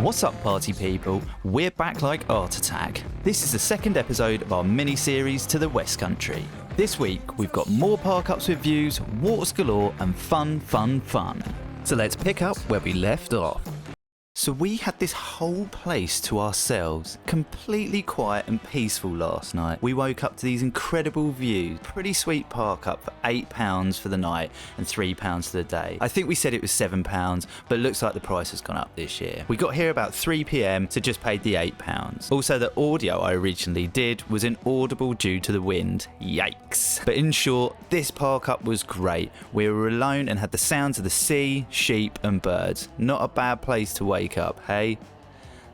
What's up, party people? We're back like Art Attack. This is the second episode of our mini-series to the West Country. This week, we've got more park ups with views, waters galore, and fun. So let's pick up where we left off. So we had this whole place to ourselves, completely quiet and peaceful last night. We woke up to these incredible views. Pretty sweet park up for £8 for the night and £3 for the day. I think we said it was £7, but it looks like the price has gone up this year. We got here about 3 PM, so just paid the £8. Also, the audio I originally did was inaudible due to the wind. Yikes. But in short, this park up was great. We were alone and had the sounds of the sea, sheep and birds. Not a bad place to wake up, hey?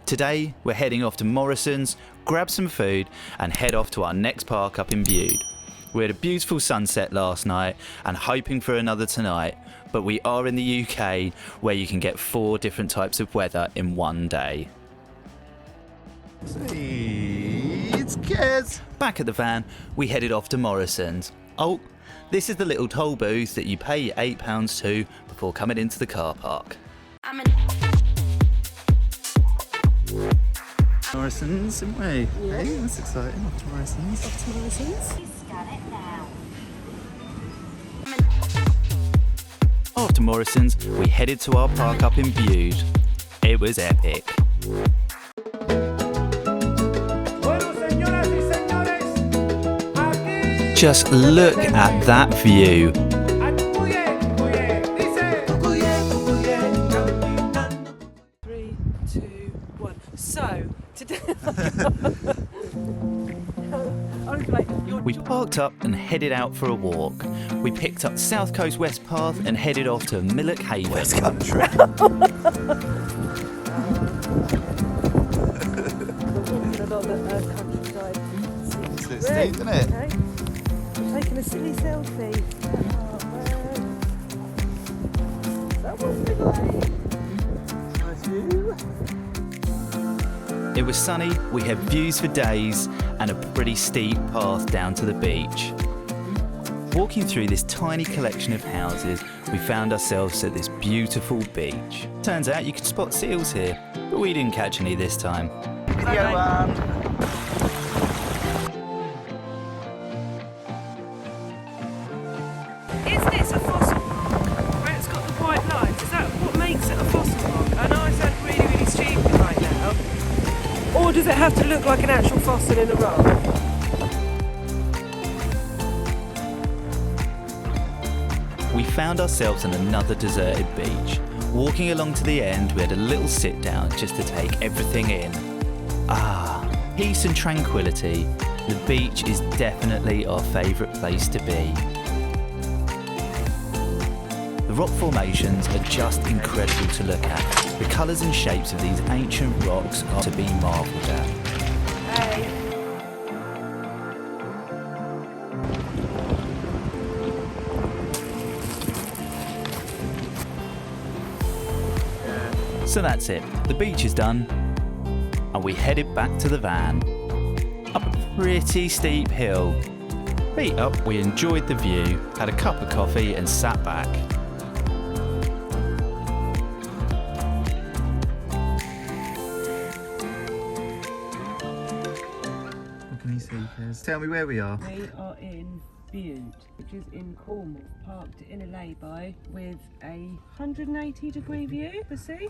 Today we're heading off to Morrison's, grab some food and head off to our next park up in Bude. We had a beautiful sunset last night and hoping for another tonight, but we are in the UK where you can get 4 different types of weather in one day. Hey, it's Kez. Back at the van, we headed off to Morrison's. Oh, this is the little toll booth that you pay your £8 to before coming into the car park. Morrison's, isn't we? Yeah. Hey, that's exciting. Off to Morrison's. Off to Morrison's. After Morrison's, we headed to our park up in Bude. It was epic. Just look at that view. We parked up and headed out for a walk. We picked up the South Coast West Path and headed off to Millook Haven. West Country. It's steep, isn't it? Okay. I'm taking a silly selfie. That was big. Nice view. It was sunny, we had views for days and a pretty steep path down to the beach. Walking through this tiny collection of houses, we found ourselves at this beautiful beach. Turns out you could spot seals here, but we didn't catch any this time. Video one. Is this a fossil rock? Where it's got the white lines? Is that what makes it a fossil rock? I know I sound really stupid right now. Or does it have to look like an actual fossil in a rock? We found ourselves on another deserted beach. Walking along to the end, we had a little sit down just to take everything in. Ah, peace and tranquility. The beach is definitely our favourite place to be. The rock formations are just incredible to look at. The colours and shapes of these ancient rocks are to be marvelled at. Hey. So that's it, the beach is done, and we headed back to the van. Up a pretty steep hill. Feet up, we enjoyed the view, had a cup of coffee and sat back. What can you see, Kez? Tell me where we are. We are in Bude, which is in Cornwall, parked in a lay-by with a 180-degree view of the sea.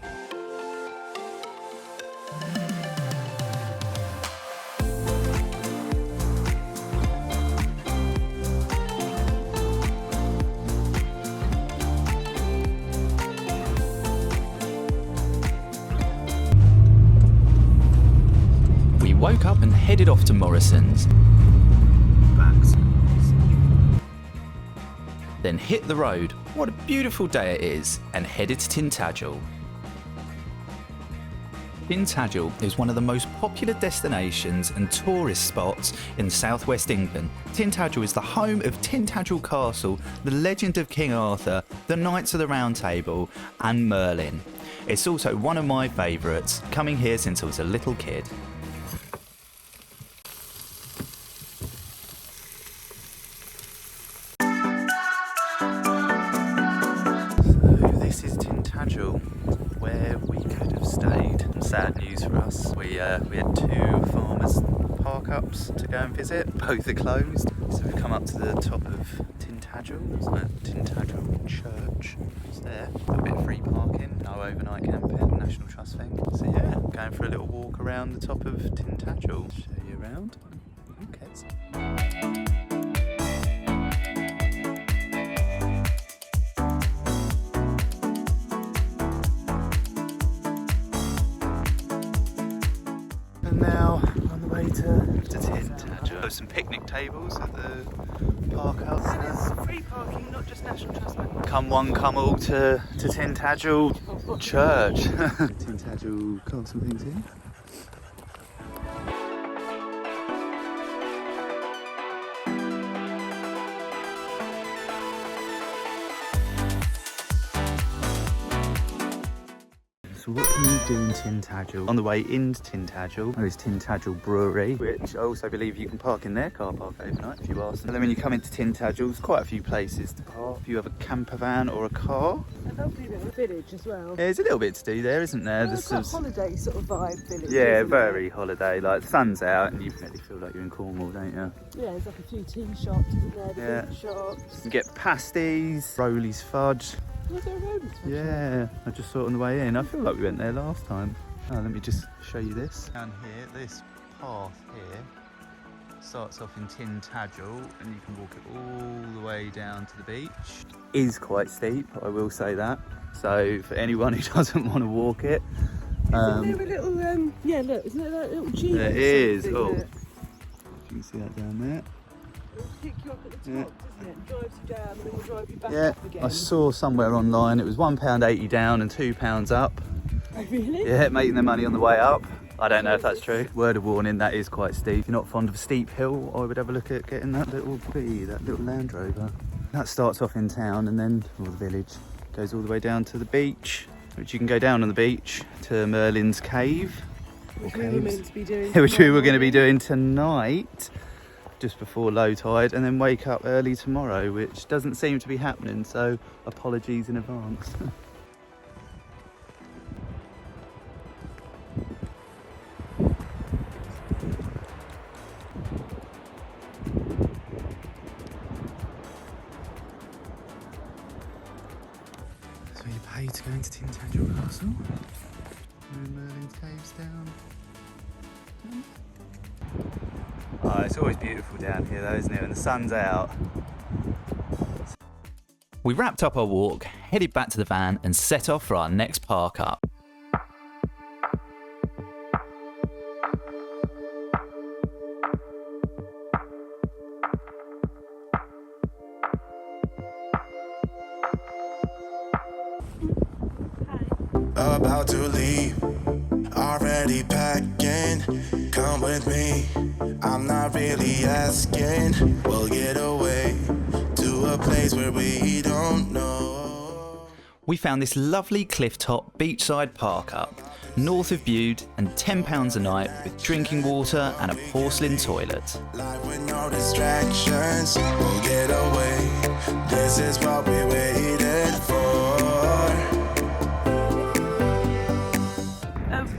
We woke up and headed off to Morrison's. Then hit the road, what a beautiful day it is, and headed to Tintagel. Tintagel is one of the most popular destinations and tourist spots in southwest England. Tintagel is the home of Tintagel Castle, the legend of King Arthur, the Knights of the Round Table and Merlin. It's also one of my favourites, coming here since I was a little kid. where we could have stayed. And sad news for us. We had 2 farmers' park-ups to go and visit. Both are closed. So we've come up to the top of Tintagel. So Tintagel Church. It's there. A little bit of free parking. No overnight camping. National Trust thing. So yeah, going for a little walk around the top of Tintagel. Show you around. Who cares? And now on the way to Tintagel. There's some picnic tables at the park house. And it's free parking, not just National Trust money. Come one, come all to Tintagel Church. Tintagel Castle things here. So what can you do in Tintagel? On the way into Tintagel, there is Tintagel Brewery, which I also believe you can park in their car park overnight if you ask them. And then when you come into Tintagel, there's quite a few places to park. If you have a campervan or a car. A lovely little village as well. Yeah, there's a little bit to do there, isn't there? Well, it's got a holiday sort of vibe village. Yeah, isn't very it? holiday. Like the sun's out and you really feel like you're in Cornwall, don't you? Yeah, there's like a few tea shops in there, the Yeah. big shops. You can get pasties, Rowley's fudge. Was there a road? Yeah, I just saw it on the way in. I feel like we went there last time. Oh, let me just show you this. Down here, this path here starts off in Tintagel and you can walk it all the way down to the beach. It is quite steep, I will say that. So for anyone who doesn't want to walk it. Isn't there a little, yeah look, isn't there that little G? There is, oh. You can see that down there. It'll pick you up at the top, doesn't it? And drives you down and then will drive you back Yeah, up again. I saw somewhere online it was £1.80 down and £2 up. Oh, really? Yeah, making their money on the way up. I don't know if that's true. Word of warning, that is quite steep. If you're not fond of a steep hill, I would have a look at getting that little Land Rover. That starts off in town and then, or the village, goes all the way down to the beach, which you can go down on the beach to Merlin's Cave. Which we were meant to be doing. Which we were going to be doing tonight, just before low tide, and then wake up early tomorrow, which doesn't seem to be happening, so apologies in advance. So you pay to go into Tintagel Castle. And Merlin's Cave's down. Oh, it's always beautiful down here though, isn't it? When the sun's out. We wrapped up our walk, headed back to the van and set off for our next park up. About to leave, already packing. Come with me, I'm not really asking. We'll get away to a place where we don't know. We found this lovely cliff-top beachside park up, north of Bude, and £10 a night with drinking water and a porcelain toilet. Life with no distractions, we'll get away. This is what we waited for.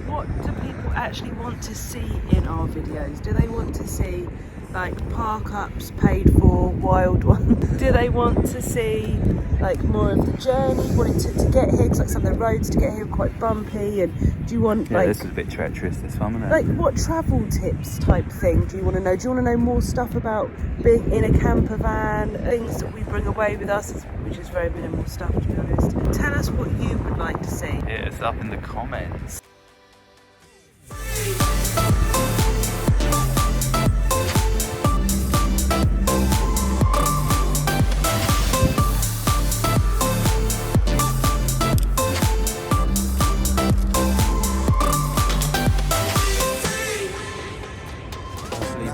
What do people actually want to see in our videos? Do they want to see like park ups paid for, wild ones? Do they want to see like more of the journey, what it took to get here? Because like some of the roads to get here are quite bumpy. And do you want like this is a bit treacherous, this one, isn't it? like what travel tips type thing do you want to know? Do you want to know more stuff about being in a camper van, things that we bring away with us, which is very minimal stuff to be honest? Tell us what you would like to see. Hit us up in the comments.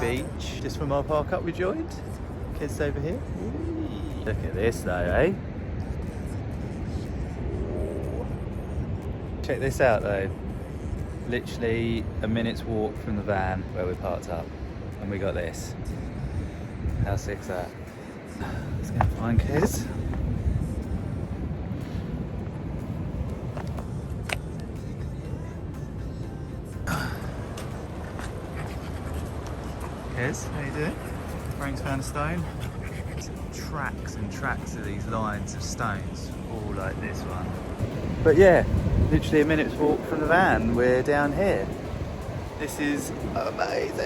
Beach, just from our park up we joined. Kids over here. Look at this though, eh? Check this out though. Literally a minute's walk from the van where we parked up, and we got this. How sick's that? Let's go find kids. Kez, how you doing? Frank's found a stone. Tracks and tracks of these lines of stones, all like this one. But yeah, literally a minute's walk from the van, we're down here. This is amazing!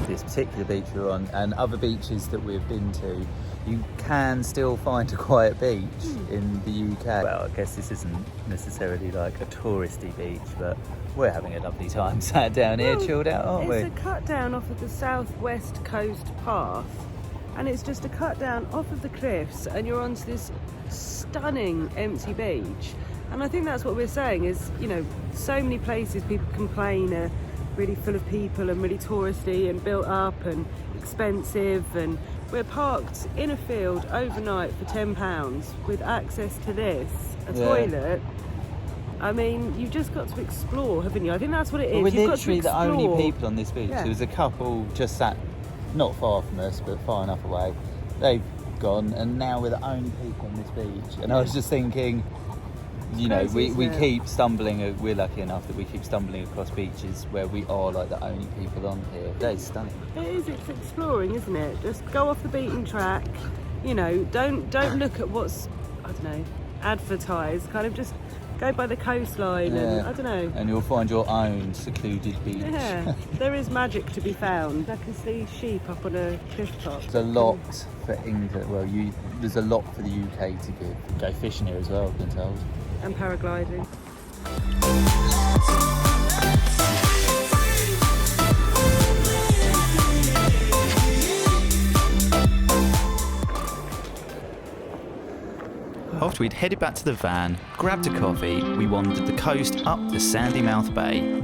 This particular beach we're on, and other beaches that we've been to, you can still find a quiet beach in the UK. Well, I guess this isn't necessarily like a touristy beach, but we're having a lovely time sat down here, chilled out, aren't we? It's a cut down off of the southwest coast path, and it's just a cut down off of the cliffs, and you're onto this stunning empty beach. And I think that's what we're saying is, you know, so many places people complain are really full of people and really touristy and built up and expensive, and we're parked in a field overnight for £10 with access to this, a toilet. I mean, you've just got to explore, haven't you? I think that's what it is. We're You've literally got to the explore. only people on this beach. Yeah. There was a couple just sat not far from us, but far enough away. They've gone, and now we're the only people on this beach. And I was just thinking, you know, Crazy, we isn't it? keep stumbling, we're lucky enough that we keep stumbling across beaches where we are like the only people on here. That is stunning. It is, it's exploring, isn't it? Just go off the beaten track, you know, don't look at what's, I don't know, advertised, kind of just go by the coastline and, I don't know. And you'll find your own secluded beach. Yeah, there is magic to be found. I can see sheep up on a cliff top. There's a lot for England, well, there's a lot for the UK to give. Go fishing here as well, I've been told. And paragliding. After we'd headed back to the van, grabbed a coffee, we wandered the coast up to Sandymouth Bay.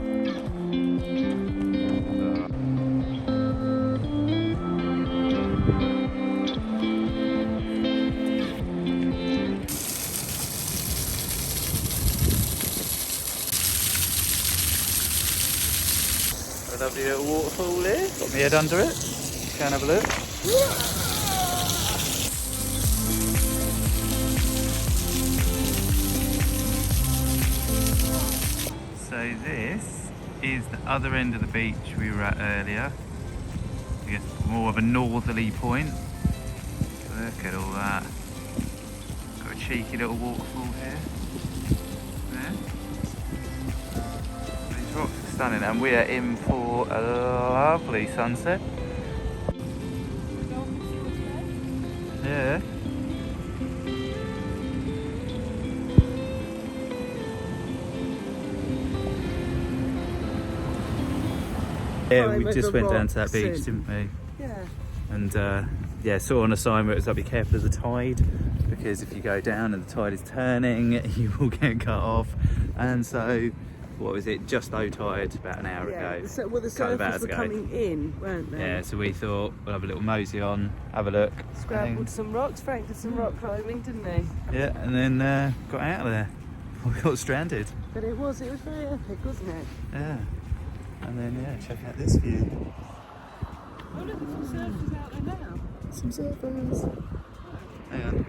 A lovely little waterfall here. Got my head under it. Go and have a look. So this is the other end of the beach we were at earlier. I guess more of a northerly point. Look at all that. Got a cheeky little waterfall here. There. These rocks are stunning, and we are in for a lovely sunset. Yeah. Yeah, we just went down to that beach, didn't we? Yeah. And yeah, saw on a sign where it was like, be careful of the tide, because if you go down and the tide is turning, you will get cut off. And so, what was it, just low tide about an hour ago. So, well, the Couple of surfers hours were ago. coming in, weren't they? Yeah, so we thought we'll have a little mosey on, have a look. Scrambled some rocks. Frank did some rock climbing, didn't he? Yeah, and then got out of there. We got stranded. But it was very epic, wasn't it? Yeah. And then, yeah, check out this view. Oh, look, there's some surfers out there now. Some surfers. Hang on.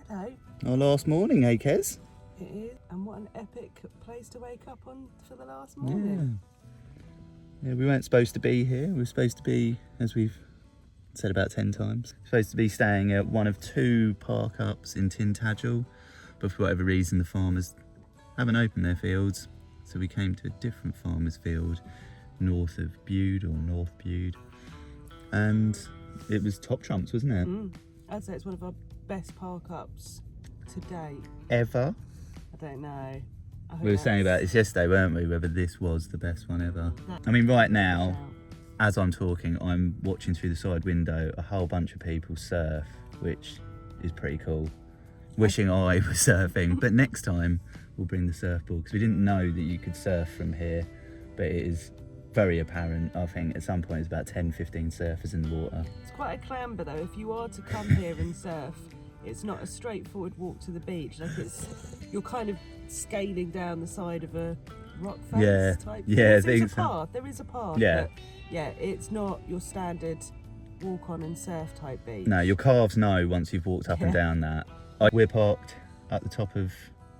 Hello. Our last morning, eh, Kez? It is. And what an epic place to wake up on for the last morning. Yeah, we weren't supposed to be here. We were supposed to be, as we've said about 10 times, supposed to be staying at one of 2 park-ups in Tintagel, but for whatever reason the farmers haven't opened their fields, so we came to a different farmer's field north of Bude, or North Bude, and it was top trumps, wasn't it? I'd say it's one of our best park-ups to date. Ever? I don't know. We were saying about this yesterday, weren't we? Whether this was the best one ever. I mean, right now, as I'm talking, I'm watching through the side window a whole bunch of people surf, which is pretty cool. Wishing I was surfing, but next time we'll bring the surfboard because we didn't know that you could surf from here, but it is very apparent. I think at some point it's about 10-15 surfers in the water. It's quite a clamber though. If you are to come here and surf, it's not a straightforward walk to the beach. Like you're kind of scaling down the side of a rock face type. There's a path. There is a path. Yeah. But yeah, it's not your standard walk on and surf type beach. No, your calves know once you've walked up and down that. We're parked at the top of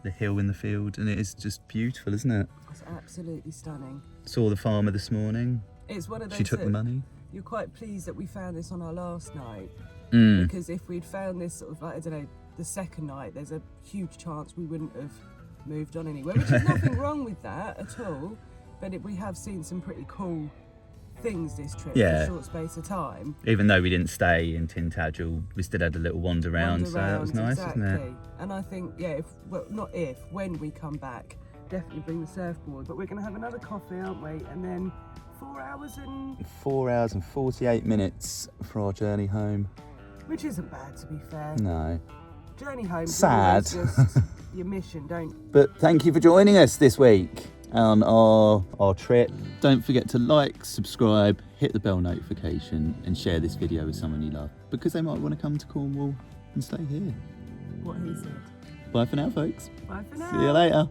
the hill in the field, and it is just beautiful, isn't it? It's absolutely stunning. Saw the farmer this morning. It's one of those. She took the money. You're quite pleased that we found this on our last night. Because if we'd found this sort of like, I don't know, the second night, there's a huge chance we wouldn't have moved on anywhere, which is nothing wrong with that at all. But we have seen some pretty cool things this trip for a short space of time. Even though we didn't stay in Tintagel, we still had a little wander around, so that was nice, exactly. wasn't it? And I think, when we come back, definitely bring the surfboard. But we're going to have another coffee, aren't we? And then 4 hours and 48 minutes for our journey home. Which isn't bad, to be fair. No. Journey home. Sad. Just your mission, don't. But thank you for joining us this week on our trip. Don't forget to like, subscribe, hit the bell notification, and share this video with someone you love, because they might want to come to Cornwall and stay here. What he said. Bye for now, folks. Bye for now. See you later.